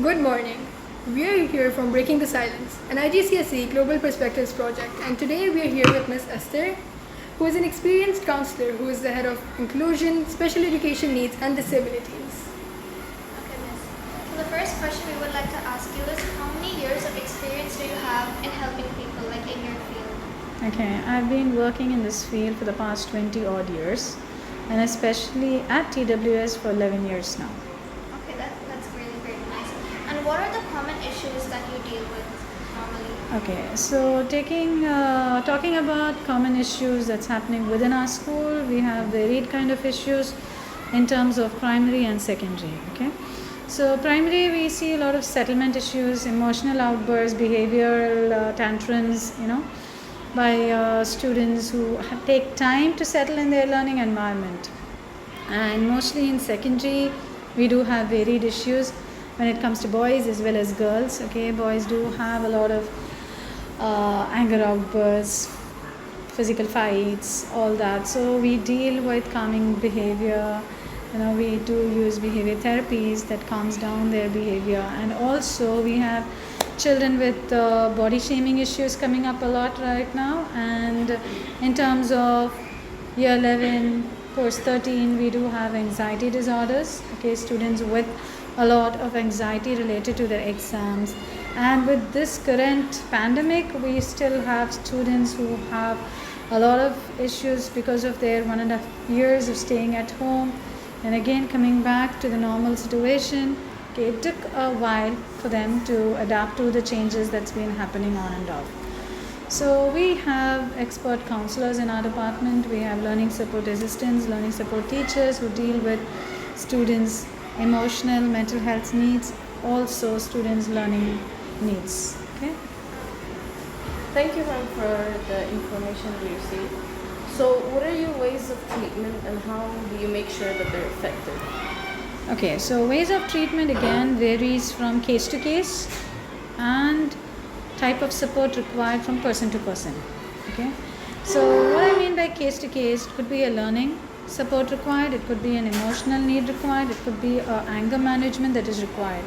Good morning. We are here from Breaking the Silence, an IGCSE Global Perspectives project, and today we are here with Miss Esther, who is an experienced counselor who is the head of inclusion, special education needs, and disabilities. Okay, miss. So the first question we would like to ask you is how many years of experience do you have in helping people, like in your field? Okay, I've been working in this field for the past 20 odd years, and especially at TWS for 11 years now. Okay, that's really very nice. And what are the common issues that you deal with normally? Okay, so talking about common issues that's happening within our school, we have varied kind of issues in terms of primary and secondary. Okay, so primary we see a lot of settlement issues, emotional outbursts, behavioral tantrums, by students who take time to settle in their learning environment. And mostly in secondary, we do have varied issues when it comes to boys as well as girls. Okay, boys do have a lot of anger outbursts, physical fights, all that. So we deal with calming behavior. We do use behavior therapies that calms down their behavior, and also we have children with body shaming issues coming up a lot right now. And in terms of year 11 post 13, we do have anxiety disorders. Okay, students with a lot of anxiety related to their exams. And with this current pandemic, we still have students who have a lot of issues because of their 1.5 years of staying at home and again coming back to the normal situation. Okay, it took a while for them to adapt to the changes that's been happening on and off. So we have expert counselors in our department. We have learning support assistants, learning support teachers who deal with students' emotional, mental health needs, also students' learning needs. Okay. Thank you, ma'am, for the information we received. So, what are your ways of treatment and how do you make sure that they're effective? Okay, so ways of treatment again varies from case to case and type of support required from person to person. Okay, so what I mean by case to case, it could be a learning support required, it could be an emotional need required, it could be anger management that is required.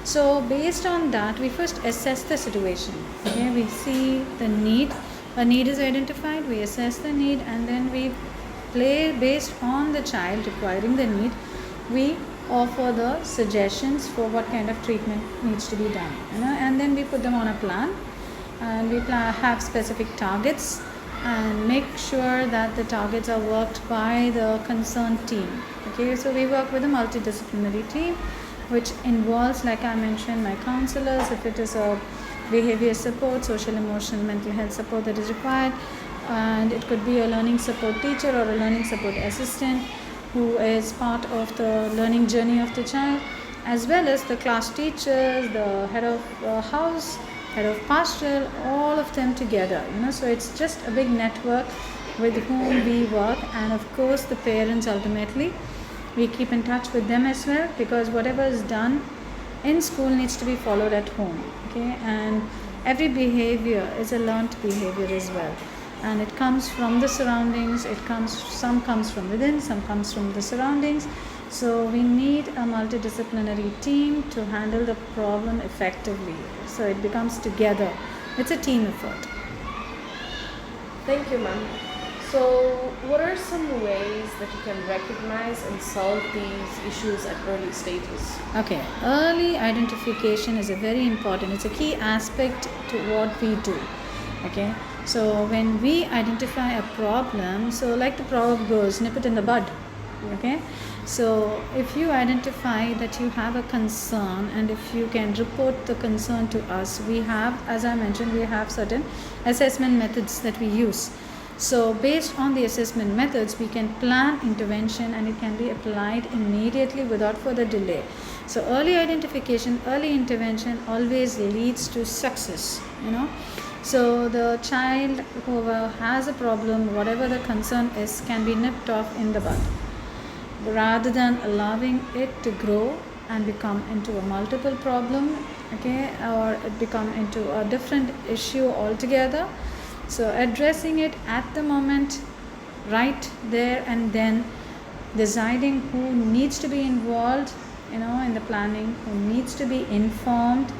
So based on that, we first assess the situation. Okay, we see the need, a need is identified, we assess the need, and then we play based on the child requiring the need. We offer the suggestions for what kind of treatment needs to be done, and then we put them on a plan, and we have specific targets and make sure that the targets are worked by the concerned team. Okay, so we work with a multidisciplinary team which involves, like I mentioned, my counselors, if it is a behavior support, social, emotional, mental health support that is required, and it could be a learning support teacher or a learning support assistant who is part of the learning journey of the child, as well as the class teachers, the head of house, head of pastoral, all of them together. So it's just a big network with whom we work, and of course the parents ultimately. We keep in touch with them as well, because whatever is done in school needs to be followed at home. Okay, and every behavior is a learnt behavior as well, and it comes from the surroundings. Some comes from within, some comes from the surroundings. So we need a multidisciplinary team to handle the problem effectively, so it becomes together. It's a team effort. Thank you, ma'am. So, what are some ways that you can recognize and solve these issues at early stages? Okay, early identification is a very important, it's a key aspect to what we do. Okay, so when we identify a problem, so like the proverb goes, nip it in the bud. Okay, so if you identify that you have a concern, and if you can report the concern to us, we have, as I mentioned, we have certain assessment methods that we use. So based on the assessment methods, we can plan intervention, and it can be applied immediately without further delay. So early identification, early intervention always leads to success. So the child who has a problem, whatever the concern is, can be nipped off in the bud, rather than allowing it to grow and become into a multiple problem. Okay, or it become into a different issue altogether. So addressing it at the moment, right there and then, deciding who needs to be involved in the planning, who needs to be informed,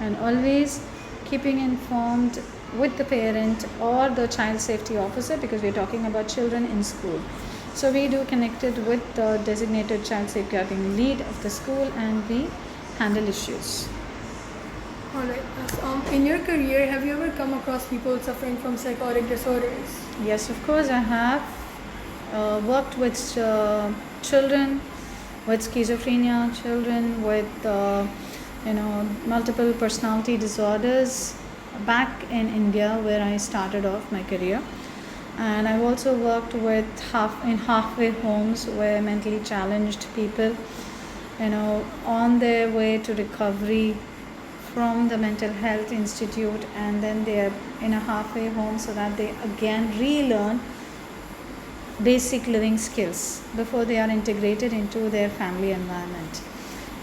and always keeping informed with the parent or the child safety officer, because we're talking about children in school. So we do connect it with the designated child safeguarding lead of the school, and we handle issues. Alright. In your career, have you ever come across people suffering from psychotic disorders? Yes, of course, I have worked with children with schizophrenia, children with multiple personality disorders back in India, where I started off my career. And I've also worked with halfway homes where mentally challenged people, on their way to recovery from the mental health institute, and then they are in a halfway home so that they again relearn basic living skills before they are integrated into their family environment.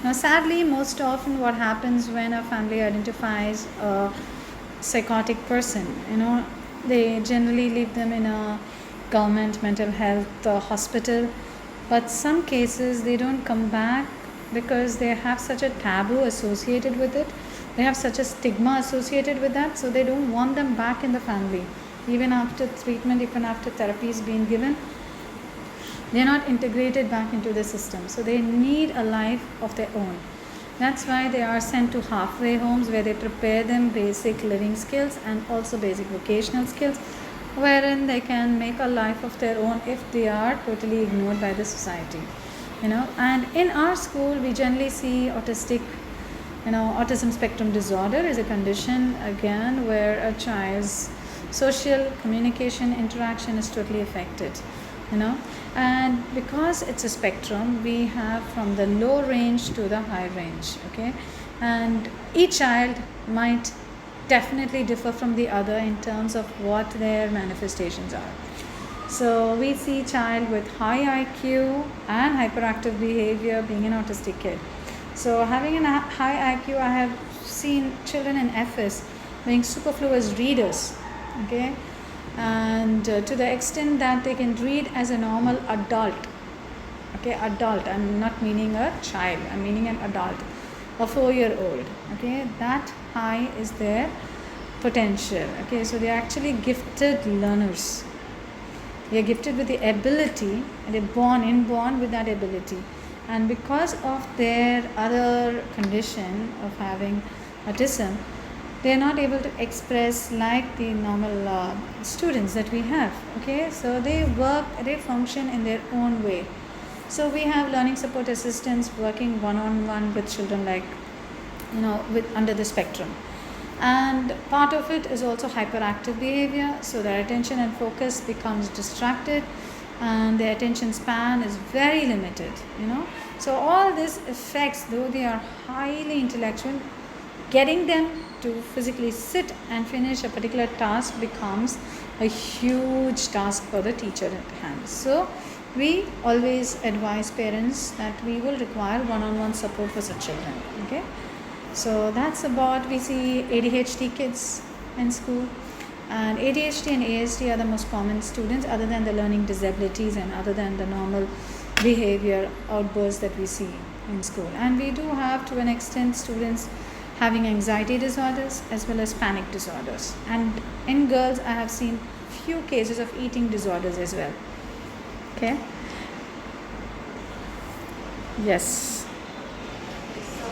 Now, sadly, most often what happens when a family identifies a psychotic person, they generally leave them in a government mental health hospital, but some cases they don't come back because they have such a taboo associated with it. They have such a stigma associated with that, so they don't want them back in the family. Even after treatment, even after therapy is being given, they are not integrated back into the system. So they need a life of their own. That's why they are sent to halfway homes, where they prepare them basic living skills and also basic vocational skills, wherein they can make a life of their own if they are totally ignored by the society. And in our school, we generally see autism spectrum disorder is a condition, again, where a child's social communication interaction is totally affected. And because it's a spectrum, we have from the low range to the high range. Okay, and each child might definitely differ from the other in terms of what their manifestations are. So we see child with high IQ and hyperactive behavior being an autistic kid. So having a high IQ, I have seen children in FS being superfluous readers. Okay, and to the extent that they can read as a normal adult. Okay, adult, I'm not meaning a child, I'm meaning an adult, a 4-year-old. Okay, that high is their potential. Okay, so they're actually gifted learners. They are gifted with the ability, and they're inborn with that ability. And because of their other condition of having autism, they are not able to express like the normal students that we have. Okay, so they function in their own way. So we have learning support assistants working one-on-one with children under the spectrum. And part of it is also hyperactive behavior, so their attention and focus becomes distracted, and their attention span is very limited. So all this affects, though they are highly intellectual, getting them to physically sit and finish a particular task becomes a huge task for the teacher at hand. So we always advise parents that we will require one-on-one support for such children. Okay, so that's about, we see ADHD kids in school, and ADHD and ASD are the most common students, other than the learning disabilities and other than the normal behavior outbursts that we see in school. And we do have, to an extent, students having anxiety disorders as well as panic disorders. And in girls, I have seen few cases of eating disorders as well. Okay. Yes. So,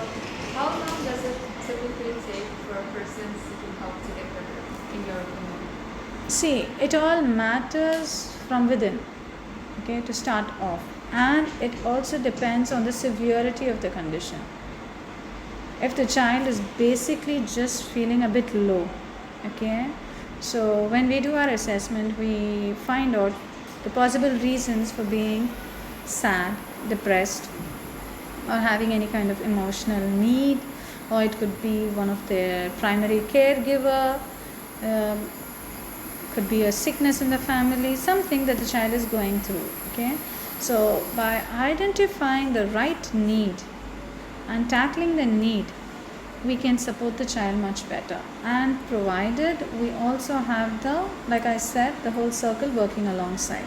how long does it typically take for a person seeking help to get better, in your opinion? See, it all matters from within, okay, to start off. And it also depends on the severity of the condition. If the child is basically just feeling a bit low, okay, so when we do our assessment, we find out the possible reasons for being sad, depressed, or having any kind of emotional need, or it could be one of their primary caregiver, could be a sickness in the family, something that the child is going through. Okay, so by identifying the right need and tackling the need, we can support the child much better, and provided we also have the, like I said, the whole circle working alongside.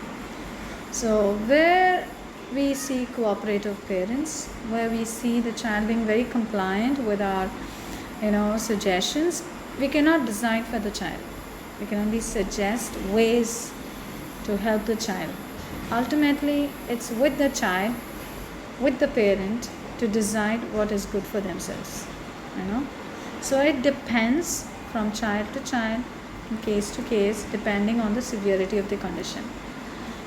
So where we see cooperative parents, where we see the child being very compliant with our suggestions. We cannot decide for the child. We can only suggest ways to help the child. Ultimately, it's with the child, with the parent, to decide what is good for themselves. So it depends from child to child, case to case, depending on the severity of the condition.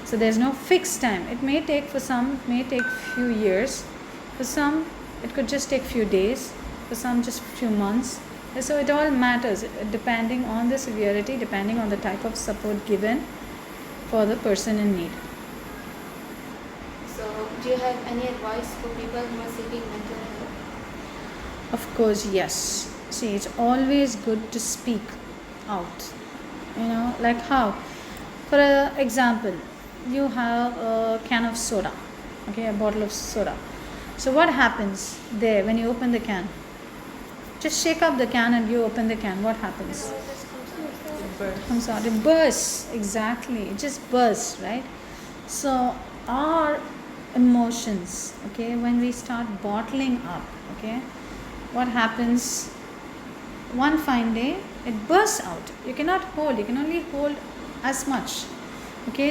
So there's no fixed time. It may take, for some, it may take few years. For some, it could just take few days. For some, just few months. So it all matters depending on the severity, depending on the type of support given for the person in need. So, do you have any advice for people who are seeking mental health? Of course, yes. See, it's always good to speak out. Like how? For example, you have a can of soda, a bottle of soda. So what happens there when you open the can? Just shake up the can and you open the can. What happens? It comes out. It bursts. Exactly. It just bursts, right? So our emotions, when we start bottling up, what happens? One fine day, it bursts out. You cannot hold. You can only hold as much.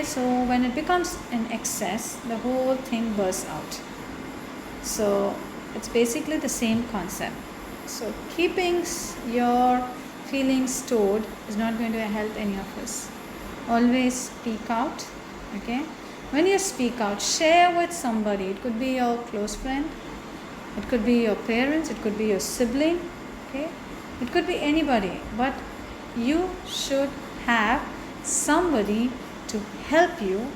So when it becomes in excess, the whole thing bursts out. So it's basically the same concept. So keeping your feelings stored is not going to help any of us. Always speak out. When you speak out, share with somebody. It could be your close friend, it could be your parents, it could be your sibling, it could be anybody, but you should have somebody to help you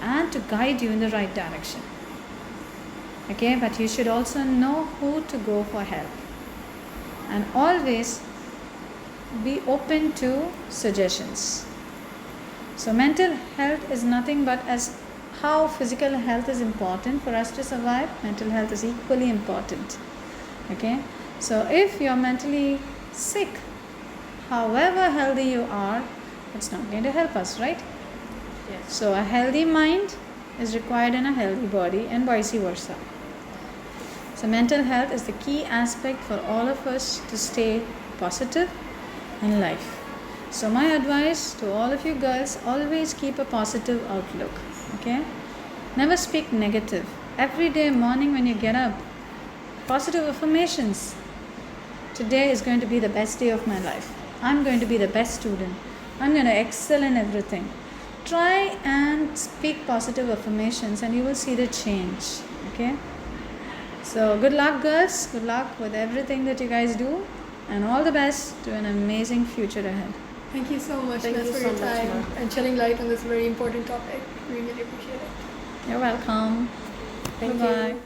and to guide you in the right direction. But you should also know who to go for help, and always be open to suggestions. So mental health is nothing but, as how physical health is important for us to survive, mental health is equally important. So if you're mentally sick, however healthy you are, it's not going to help us, right? Yes. So a healthy mind is required in a healthy body, and vice versa. So mental health is the key aspect for all of us to stay positive in life. So my advice to all of you girls, always keep a positive outlook. Never speak negative. Every day morning when you get up, positive affirmations. Today is going to be the best day of my life. I'm going to be the best student. I'm going to excel in everything. Try and speak positive affirmations and you will see the change. So good luck, girls. Good luck with everything that you guys do, and all the best to an amazing future ahead. Thank you so much, Thank Miss, you for so your much, time ma'am. and shedding light on this very important topic. We really appreciate it. You're welcome. Thank Bye-bye. you.